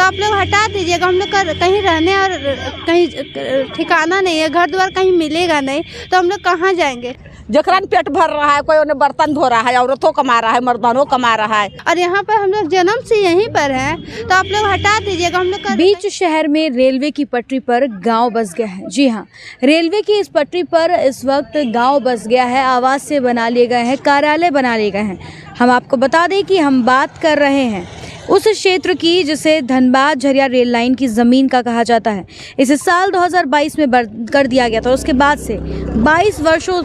आप लोग हटा दीजिएगा। हम लोग का कहीं रहने और कहीं ठिकाना नहीं है, घर द्वार कहीं मिलेगा नहीं, तो हम लोग कहाँ जाएंगे। जकरा पेट भर रहा है, कोई उन्हें बर्तन धो रहा है, औरतों कमा रहा है, मर्दानों कमा रहा है। और यहाँ पर हम लोग जन्म से यहीं पर हैं, तो आप लोग हटा दीजिएगा। हम लोग बीच शहर में रेलवे की पटरी पर गांव बस गया है। जी हाँ, रेलवे की इस पटरी पर इस वक्त गांव बस गया है, आवासीय बना लिए गए हैं, कार्यालय बना लिए गए हैं। हम आपको बता दें कि हम बात कर रहे हैं उस क्षेत्र की जिसे धनबाद झरिया रेल लाइन की ज़मीन का कहा जाता है। इसे साल 2022 में बंद कर दिया गया था। उसके बाद से 22 वर्षों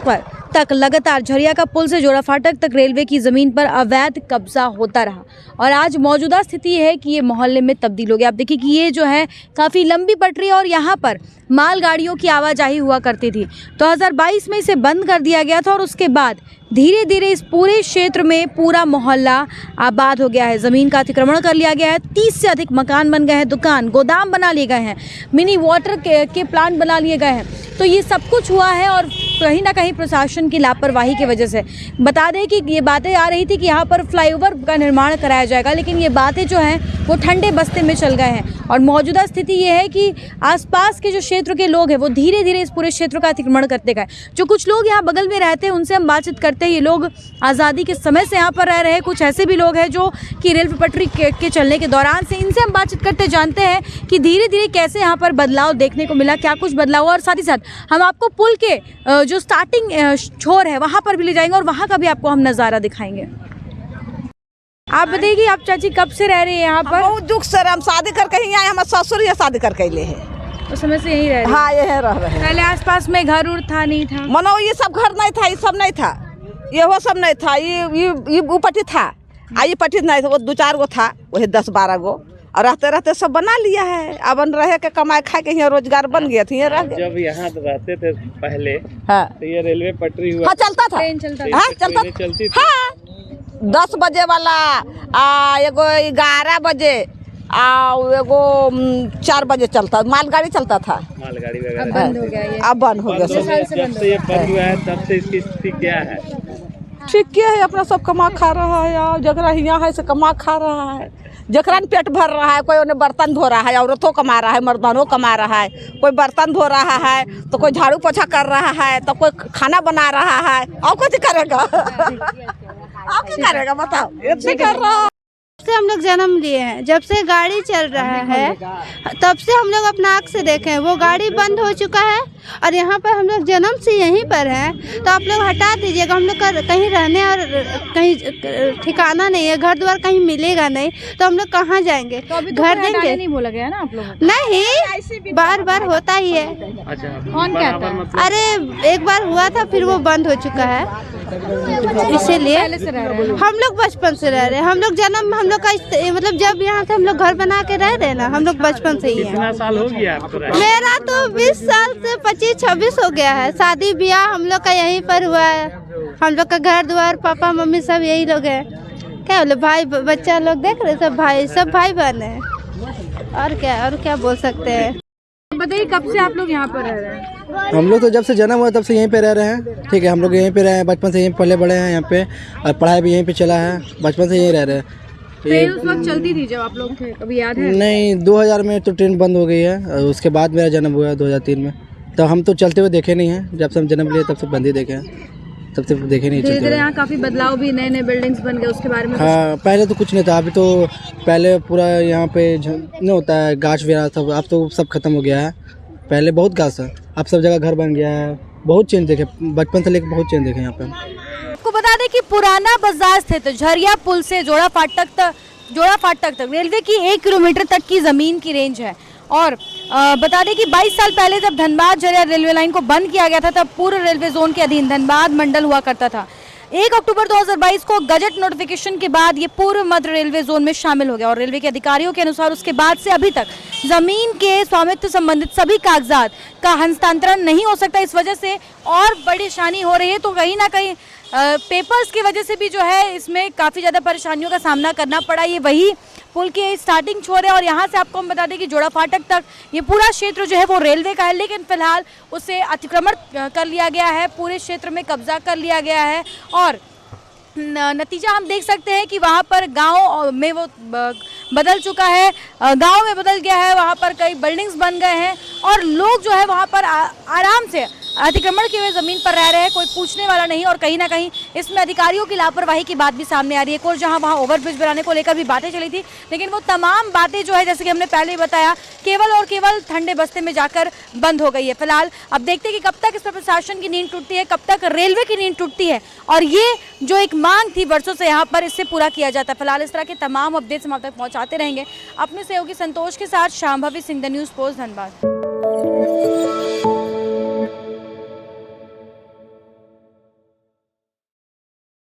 तक लगातार झरिया का पुल से जोड़ा फाटक तक रेलवे की ज़मीन पर अवैध कब्जा होता रहा और आज मौजूदा स्थिति है कि ये मोहल्ले में तब्दील हो गया। आप देखिए कि ये जो है काफ़ी लंबी पटरी और यहाँ पर मालगाड़ियों की आवाजाही हुआ करती थी। 2022 में इसे बंद कर दिया गया था और उसके बाद धीरे धीरे इस पूरे क्षेत्र में पूरा मोहल्ला आबाद हो गया है। ज़मीन का अतिक्रमण कर लिया गया है, 30 से अधिक मकान बन गए हैं, दुकान गोदाम बना लिए गए हैं, मिनी वाटर के प्लांट बना लिए गए हैं। तो ये सब कुछ हुआ है और कहीं ना कहीं प्रशासन की लापरवाही की वजह से। बता दें कि ये बातें आ रही थी कि यहाँ पर फ्लाईओवर का निर्माण कराया जाएगा, लेकिन ये बातें जो हैं वो ठंडे बस्ते में चल गए हैं और मौजूदा स्थिति ये है कि आसपास के जो क्षेत्र के लोग हैं वो धीरे धीरे इस पूरे क्षेत्र का अतिक्रमण करते गए। जो कुछ लोग यहाँ बगल में रहते हैं उनसे हम बातचीत करते हैं। ये लोग आज़ादी के समय से यहाँ पर रह रहे हैं। कुछ ऐसे भी लोग हैं जो कि रेल पटरी के चलने के दौरान से, इनसे हम बातचीत करते जानते हैं कि धीरे धीरे कैसे यहाँ पर बदलाव देखने को मिला, क्या कुछ बदलाव हुआ। और साथ ही साथ हम आपको पुल के जो स्टार्टिंग छोर है वहाँ पर भी ले जाएंगे और वहाँ का भी आपको हम नज़ारा दिखाएंगे। आप बताइए कि आप चाची कब से रह रहे हैं यहाँ पर? बहुत दुख से हम शादी करके ही आए, हमारे ससुर ये शादी करके ले है। उस समय से यहीं रह रहे हैं? हाँ, ये रह रहे हैं। पहले आसपास में घर उर था नहीं था? मनो ये सब घर नहीं था, ये सब नहीं था, ये वो सब नहीं था। ये पट्टी था, ये पट्टी नहीं था, वो 2-4 गो था, वही 10-12 गो और रहते रहते सब बना लिया है। अब रहे के कमाए खाए के यहाँ रोजगार बन गया था, ये रह गया। जब यहाँ रहते थे पहले, हाँ, तो ये रेलवे पटरी हुआ, हाँ चलता था, ट्रेन चलता था, हाँ चलता, चलती थी। हाँ 10 बजे वाला, एगो 11 बजे, एगो 4 बजे चलता, मालगाड़ी चलता था। मालगाड़ी अब वगैरह बंद हो गया ये? अब बंद हो गया। साल से जब से ये बंद हुआ है तब से इसकी स्थिति क्या है? ठीक क्या है, अपना सब कमा खा रहा है यार, जकरा यहाँ है से कमा खा रहा है, जकरा पेट भर रहा है, कोई उन्हें बर्तन धो रहा है, औरतों कमा रहा है, मर्दानों कमा रहा है, कोई बर्तन धो रहा है तो कोई झाड़ू पोछा कर रहा है तो कोई खाना बना रहा है। और कुछ करेगा? आप क्या करेगा बताओ, इतने कर रहा है। से हम लोग जन्म लिए हैं, जब से गाड़ी चल रहा है तब से हम लोग अपना आँख से देखे हैं। वो गाड़ी बंद हो चुका है और यहाँ पर हम लोग जन्म से यहीं पर हैं, तो आप लोग हटा दीजिएगा। हम लोग का कहीं रहने और कहीं ठिकाना नहीं है, घर द्वार कहीं मिलेगा नहीं, तो हम लोग कहाँ जाएंगे। तो अभी तो घर देंगे नहीं बोला गया ना आप लोगों को? नहीं, बार बार होता ही है। अच्छा, कौन कहता है? अरे एक बार हुआ था, फिर वो बंद हो चुका है, इसीलिए हम लोग बचपन से रह रहे हैं। हम लोग जन्म, हम लोग का मतलब जब यहाँ से हम लोग घर बना के रह रहे हैं ना, हम लोग बचपन से ही है। कितना साल हो गया आपको? मेरा तो 20 साल से 25-26 हो गया है। शादी ब्याह हम लोग का यहीं पर हुआ है। हम लोग का घर द्वार, पापा मम्मी सब यही लोग हैं। क्या बोले, भाई बच्चा लोग देख रहे, सब भाई बहन है। और क्या बोल सकते हैं। बताइए कब से आप लोग यहाँ पर रह रहे हैं? हम लोग तो जब से जन्म हुआ तब से यहीं पे रह रहे हैं। ठीक है, हम लोग यहीं पे रहे हैं, बचपन से यहीं पले बड़े हैं यहाँ पे और पढ़ाई भी यहीं पे चला है, बचपन से यहीं रह रहे हैं। ट्रेन उस वक्त चलती थी जब आप लोग थे, कभी याद है? नहीं, 2000 में तो ट्रेन बंद हो गई है और उसके बाद मेरा जन्म हुआ है 2003 में। तो हम तो चलते हुए देखे नहीं हैं, जब से हम जन्म लिए तब से बंद ही देखे हैं, तब से देखे नहीं धीरे चलते धीरे यहाँ काफी बदलाव भी, नए नए बिल्डिंग्स बन गए, उसके बारे में हाँ, पहले तो कुछ नहीं था। अभी तो पहले पूरा यहाँ पे नहीं होता है, गाछ वगैरह सब, अब तो सब खत्म हो गया है। पहले बहुत घास है, अब सब जगह घर बन गया है। बहुत चेंज देखे, बचपन से लेकर बहुत चेंज देखे यहाँ पे। आपको बता दें कि पुराना बाजार स्थित झरिया पुल से जोड़ा फाटक तक रेलवे की 1 किलोमीटर तक की जमीन की रेंज है। और बता दें कि 22 साल पहले जब धनबाद झरिया रेलवे लाइन को बंद किया गया था, तब पूर्व रेलवे जोन के अधीन धनबाद मंडल हुआ करता था। 1 अक्टूबर 2022 को गजट नोटिफिकेशन के बाद ये पूर्व मध्य रेलवे जोन में शामिल हो गया और रेलवे के अधिकारियों के अनुसार उसके बाद से अभी तक जमीन के स्वामित्व संबंधित सभी कागजात का हस्तांतरण नहीं हो सकता। इस वजह से और बड़ी परेशानी हो रही है। तो कहीं ना कहीं पेपर्स की वजह से भी जो है इसमें काफ़ी ज़्यादा परेशानियों का सामना करना पड़ा। ये वही पुल के स्टार्टिंग छोर है और यहाँ से आपको हम बता दें कि जोड़ा फाटक तक ये पूरा क्षेत्र जो है वो रेलवे का है, लेकिन फिलहाल उसे अतिक्रमण कर लिया गया है, पूरे क्षेत्र में कब्जा कर लिया गया है। और नतीजा हम देख सकते हैं कि वहाँ पर गांव में वो बदल चुका है, गांव में बदल गया है, वहां पर कई बिल्डिंग्स बन गए हैं और लोग जो है वहां पर आराम से अतिक्रमण किए हुए ज़मीन पर रह रहे हैं, कोई पूछने वाला नहीं। और कहीं ना कहीं इसमें अधिकारियों की लापरवाही की बात भी सामने आ रही है। और जहां वहां ओवरब्रिज बनाने को लेकर भी बातें चली थी, लेकिन वो तमाम बातें जो है जैसे कि हमने पहले ही बताया केवल और केवल ठंडे बस्ते में जाकर बंद हो गई है। फिलहाल अब देखते हैं कि कब तक इस पर प्रशासन की नींद टूटती है, कब तक रेलवे की नींद टूटती है और ये जो एक मांग थी वर्षों से यहाँ पर, इससे पूरा किया जाता है। फिलहाल इस तरह के तमाम अपडेट्स हम आप तक पहुँचाते रहेंगे। अपने सहयोगी संतोष के साथ Shambhavi Singh, the news post, Dhanbad.